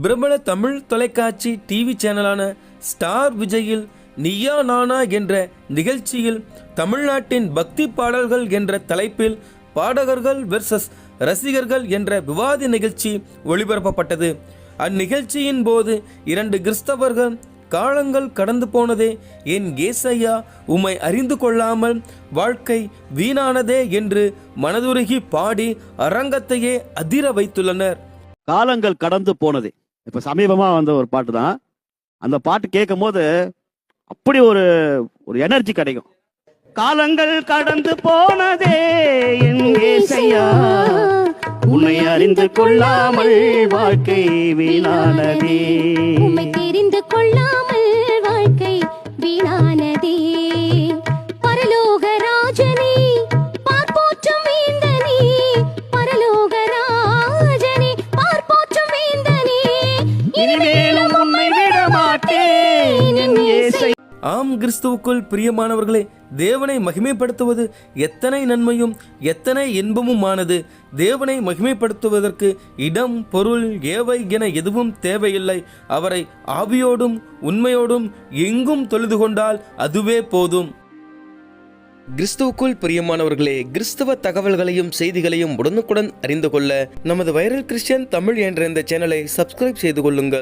பிரபல தமிழ் தொலைக்காட்சி TV சேனலான star விஜயில் Neeya Naana என்ற நிகழ்ச்சியில் தமிழ்நாட்டின் பக்தி பாடல்கள் என்ற தலைப்பில் பாடகர்கள் வெர்சஸ் ரசிகர்கள் என்ற விவாத நிகழ்ச்சி ஒளிபரப்பப்பட்டது. அந்நிகழ்ச்சியின் போது 2 கிறிஸ்தவர்கள் காலங்கள் கடந்து போனதே என் ஏசையா உம்மை அறிந்து கொள்ளாமல் வாழ்க்கை வீணானதே என்று மனதுருகி பாடி அரங்கத்தையே அதிர வைத்துள்ளனர். காலங்கள் கடந்து போனதே இப்ப சமீபமா வந்த ஒரு பாட்டு தான். அந்த பாட்டு கேட்கும் போது அப்படி ஒரு எனர்ஜி கிடைக்கும். காலங்கள் கடந்து போனதே என் ஏசையா உன்னை அறிந்து கொள்ளாமல் வாழ்க்கை வீணானதே, உம்மை தெரிந்து கொள்ளாமல் வாழ்க்கை வீணானதே. பரலோக ராஜனே பார்ப்போற்றும் வேந்தனே, பரலோக ராஜனே பார்ப்போற்றும் வேந்தனே, இனிமேலும் உம்மை விட மாட்டேன் என் ஏசையா. ஆம் கிறிஸ்துவுக்குள் பிரியமானவர்களே, தேவனை மகிமைப்படுத்துவது எத்தனை நன்மையும் எத்தனை இன்பமுமானது. தேவனை மகிமைப்படுத்துவதற்கு இடம் பொருள் ஏவை என எதுவும் தேவையில்லை. அவரை ஆவியோடும் உண்மையோடும் எங்கும் தொழுது கொண்டால் அதுவே போதும். கிறிஸ்துவுக்குள் பிரியமானவர்களே, கிறிஸ்தவ தகவல்களையும் செய்திகளையும் உடனுக்குடன் அறிந்து கொள்ள நமது வைரல் கிறிஸ்டியன் தமிழ் என்ற இந்த சேனலை சப்ஸ்கிரைப் செய்து கொள்ளுங்கள்.